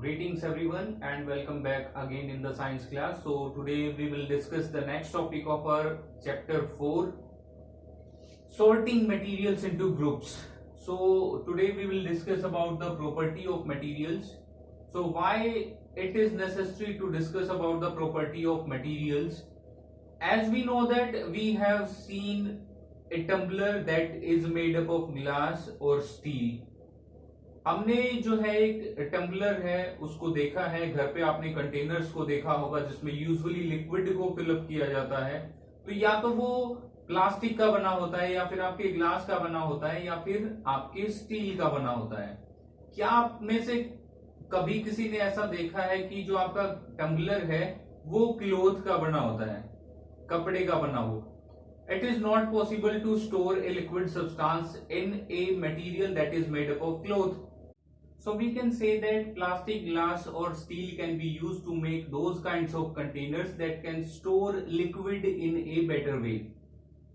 Greetings everyone and welcome back again in the science class. So today we will discuss the next topic of our chapter 4, sorting materials into groups. So today we will discuss about the property of materials. So why it is necessary to discuss about the property of materials? As we know that we have seen a tumbler that is made up of glass or steel. हमने जो है एक tumbler है उसको देखा है, घर पे आपने कंटेनर्स को देखा होगा जिसमें यूजुअली लिक्विड को फिलअप किया जाता है। तो या तो वो प्लास्टिक का बना होता है या फिर आपके ग्लास का बना होता है या फिर आपके स्टील का बना होता है। क्या आप में से कभी किसी ने ऐसा देखा है कि जो आपका टम्बलर है वो क्लोथ का बना होता है, कपड़े का बना हो? It is not possible to store a liquid substance in a material that is made up of cloth. So we can say that plastic, glass or steel can be used to make those kinds of containers that can store liquid in a better way.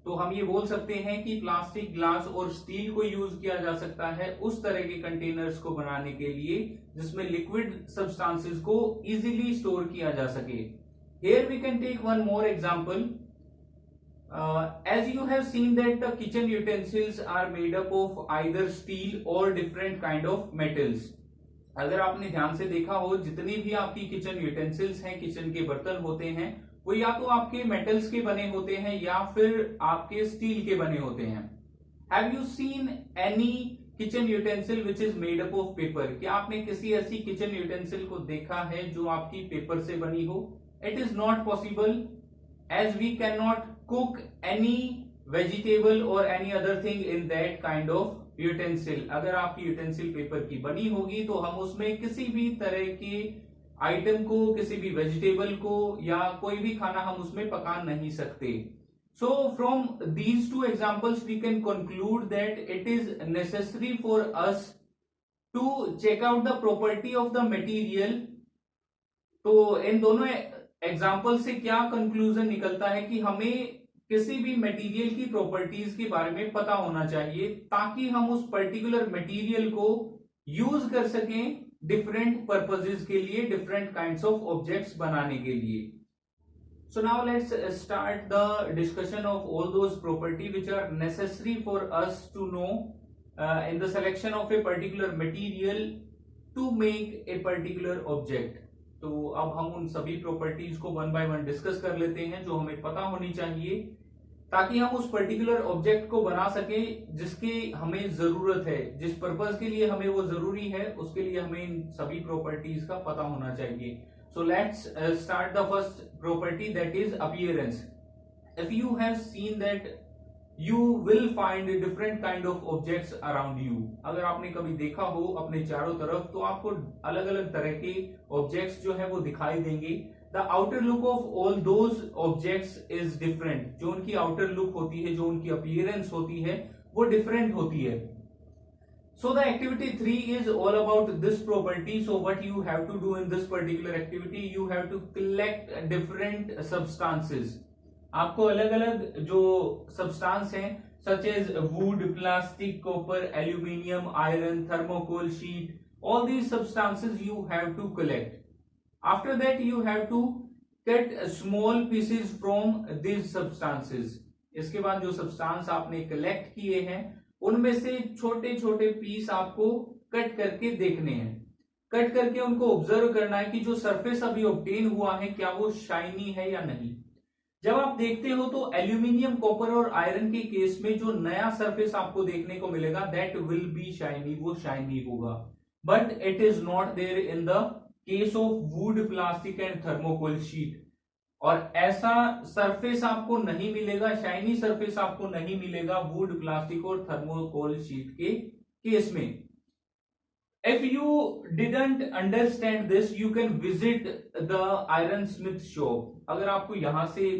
तो हम ये बोल सकते हैं कि plastic, glass और steel को use किया जा सकता है उस तरह के कंटेनर्स को बनाने के लिए जिसमें लिक्विड सब्सटेंसेस को इजीली स्टोर किया जा सके. Here we can take one more example. As you have seen that the kitchen utensils are made up of either steel or different kind of metals. अगर आपने ध्यान से देखा हो जितनी भी आपकी किचन यूटेंसिल्स हैं, किचन के बर्तन होते हैं, वो या तो आपके मेटल्स के बने होते हैं या फिर आपके स्टील के बने होते हैं. Have you seen any kitchen utensil which is made up of paper? क्या आपने किसी ऐसी किचन यूटेंसिल को देखा है जो आपकी पेपर से बनी हो? It is not possible as we cannot cook any vegetable or any other thing in that kind of utensil. अगर आपकी यूटेंसिल पेपर की बनी होगी तो हम उसमें किसी भी तरह के आइटम को, किसी भी वेजिटेबल को या कोई भी खाना हम उसमें पका नहीं सकते. So from these two examples we can conclude that it is necessary for us to check out the property of the material. तो इन दोनों एग्जाम्पल से क्या कंक्लूजन निकलता है कि हमें किसी भी मटेरियल की प्रॉपर्टीज के बारे में पता होना चाहिए ताकि हम उस पर्टिकुलर मटेरियल को यूज कर सकें डिफरेंट पर्पसेस के लिए, डिफरेंट काइंड्स ऑफ ऑब्जेक्ट्स बनाने के लिए. So now let's start the discussion of all those property which are necessary for us to know in the selection of a particular material to make a particular object. तो अब हम उन सभी properties को one by one discuss कर लेते हैं जो हमें पता होनी चाहिए ताकि हम उस पर्टिकुलर ऑब्जेक्ट को बना सके जिसकी हमें जरूरत है, जिस पर्पस के लिए हमें वो जरूरी है उसके लिए हमें इन सभी प्रॉपर्टीज का पता होना चाहिए. So let's start the first property that is appearance. If you have seen that you will find different kind of objects around you. अगर आपने कभी देखा हो अपने चारों तरफ तो आपको अलग अलग तरह के ऑब्जेक्ट्स जो है वो दिखाई देंगे. The outer look of all those objects is different. जो उनकी outer look होती है, जो उनकी appearance होती है वो different होती है. So the activity 3 is all about this property. So what you have to do in this particular activity, you have to collect different substances. आपको अलग अलग जो सब्सटेंस हैं such as wood, plastic, copper, aluminium, iron, thermocol, sheet, all these substances you have to collect. After that you have to cut small pieces from these substances. इसके बाद जो substance आपने collect किए हैं उनमें से छोटे छोटे पीस आपको कट करके देखने हैं. कट करके उनको ऑब्जर्व करना है कि जो सरफेस अभी ऑब्टेन हुआ है क्या वो शाइनी है या नहीं. जब आप देखते हो तो एल्यूमिनियम, कॉपर और आयरन के केस में जो नया सरफेस आपको देखने को मिलेगा दैट विल बी शाइनी, वो शाइनी होगा. But it is not there in the case of wood, plastic and thermocol sheet. और ऐसा सरफेस आपको नहीं मिलेगा, शाइनी सरफेस आपको नहीं मिलेगा वुड, प्लास्टिक और थर्मोकोल शीट के केस में. If you didn't understand this, you can visit the ironsmith shop. अगर आपको यहां से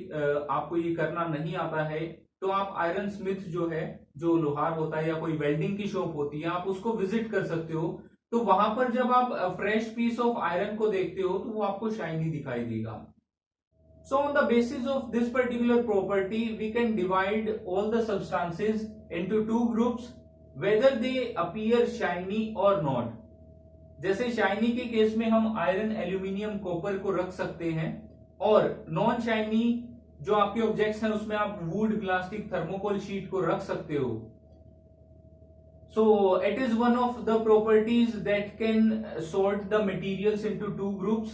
आपको ये करना नहीं आता है तो आप आयरन स्मिथ जो है, जो लोहार होता है या कोई वेल्डिंग की शॉप होती है, आप उसको विजिट कर सकते हो. तो वहां पर जब आप फ्रेश पीस ऑफ आयरन को देखते हो तो वो आपको शाइनी दिखाई देगा. So on the basis of this particular property, we can divide all the substances into two groups whether they appear shiny or not. जैसे शाइनी के केस में हम आयरन, एल्यूमिनियम, कॉपर को रख सकते हैं, और नॉन शाइनी जो आपके ऑब्जेक्ट्स हैं उसमें आप वुड, प्लास्टिक, थर्मोकोल शीट को रख सकते हो. So it is one of the properties that can sort the materials into two groups.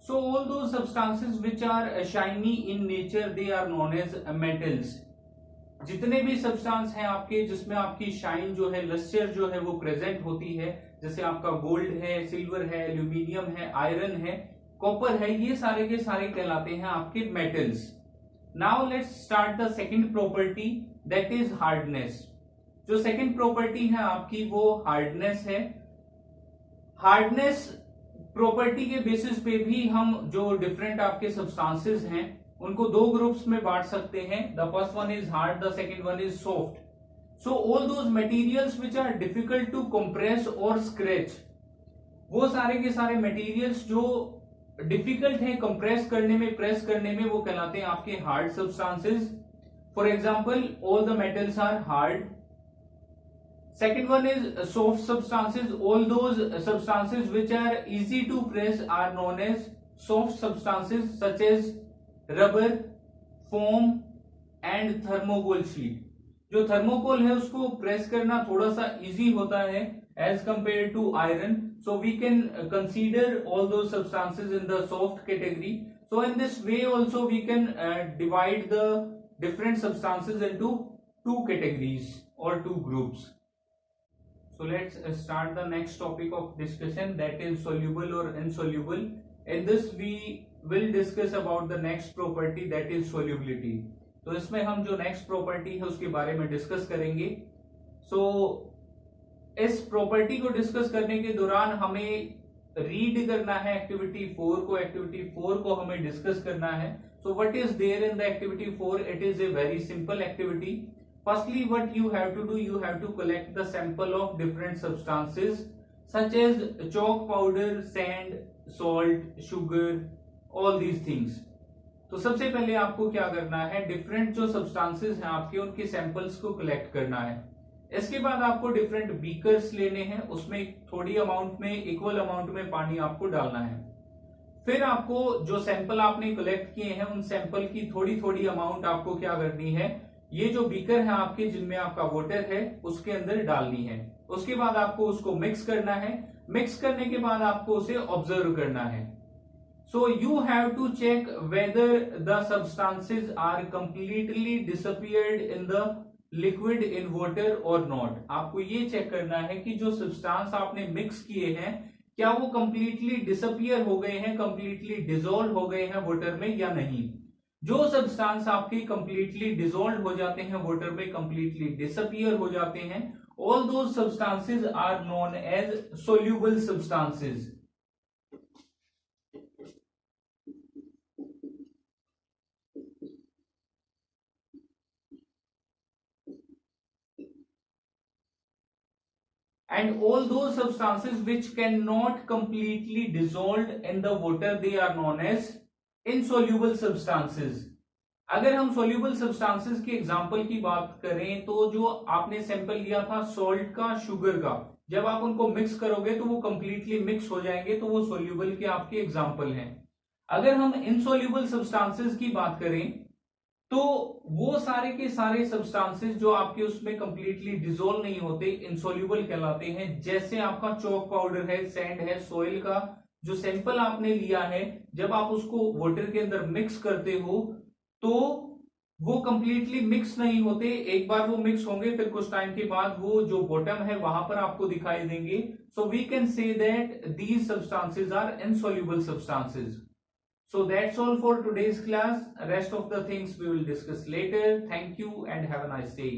So all those substances which are shiny in nature, they are known as metals. जितने भी substance हैं आपके जिसमें आपकी शाइन जो है, lustre जो है वो प्रेजेंट होती है, जैसे आपका गोल्ड है, सिल्वर है, एल्यूमिनियम है, आयरन है, कॉपर है, ये सारे के सारे कहलाते हैं आपके metals. Now let's start the second property, that is hardness. जो सेकंड प्रॉपर्टी है आपकी वो हार्डनेस है. हार्डनेस प्रॉपर्टी के बेसिस पे भी हम जो डिफरेंट आपके सब्सटेंसेस हैं उनको दो ग्रुप्स में बांट सकते हैं. The first one is hard, the second one is soft. So all those materials which are difficult to compress और स्क्रैच, वो सारे के सारे मटेरियल्स जो डिफिकल्ट है कंप्रेस करने में, प्रेस करने में, वो कहलाते हैं आपके hard substances. For example all the metals are hard. Second one is soft substances. All those substances which are easy to press are known as soft substances, such as rubber, foam and thermocol sheet. जो thermocol है उसको press करना थोड़ा सा easy होता है as compared to iron. So we can consider all those substances in the soft category. So in this way also we can divide the different substances into two categories or two groups. So let's start the next topic of discussion, that is soluble or insoluble. In this we will discuss about the next property, that is solubility. तो इसमें हम जो next property है उसके बारे में discuss करेंगे. So इस प्रॉपर्टी को डिस्कस करने के दौरान हमें रीड करना है एक्टिविटी 4 को. एक्टिविटी 4 को हमें डिस्कस करना है. So what is there in the activity 4? It is a very simple activity. Firstly, what you have to do, you have to collect the sample of different substances such as chalk powder, sand, salt, sugar, all these things. तो सबसे पहले आपको क्या करना है, different जो substances हैं आपके उनके सैंपल्स को कलेक्ट करना है. इसके बाद आपको डिफरेंट बीकर्स लेने हैं, उसमें थोड़ी अमाउंट में, इक्वल अमाउंट में पानी आपको डालना है. फिर आपको जो सैंपल आपने कलेक्ट किए हैं उन सैंपल की थोड़ी थोड़ी अमाउंट आपको क्या करनी है, ये जो बीकर है आपके जिनमें आपका वाटर है उसके अंदर डालनी है. उसके बाद आपको उसको मिक्स करना है. मिक्स करने के बाद आपको उसे ऑब्जर्व करना है. So you have to check whether the substances are completely disappeared in the liquid in water और नॉट. आपको ये चेक करना है कि जो सब्सटेंस आपने मिक्स किए हैं क्या वो कंप्लीटली डिसअपियर हो गए हैं, कंप्लीटली डिसॉल्व हो गए हैं वाटर में या नहीं. जो सब्सटेंस आपके कंप्लीटली डिसॉल्व हो जाते हैं वाटर में, कंप्लीटली डिसअपियर हो जाते हैं, all those substances are known as soluble substances. And all those substances which cannot completely dissolve in the water, they are known as insoluble substances. अगर हम soluble substances के एग्जाम्पल की बात करें तो जो आपने सैंपल लिया था सॉल्ट का, शुगर का, जब आप उनको मिक्स करोगे तो वो कंप्लीटली मिक्स हो जाएंगे, तो वो soluble के आपके एग्जाम्पल हैं. अगर हम insoluble substances की बात करें तो वो सारे के सारे सब्सटेंसेस जो आपके उसमें कंप्लीटली डिसॉल्व नहीं होते, इनसोल्यूबल कहलाते हैं. जैसे आपका चॉक पाउडर है, सैंड है, सोइल का जो सैंपल आपने लिया है, जब आप उसको वाटर के अंदर मिक्स करते हो तो वो कंप्लीटली मिक्स नहीं होते. एक बार वो मिक्स होंगे, फिर कुछ टाइम के बाद वो जो बॉटम है वहां पर आपको दिखाई देंगे. So we can say that these substances are insoluble substances. So that's all for today's class. Rest of the things we will discuss later. Thank you and have a nice day.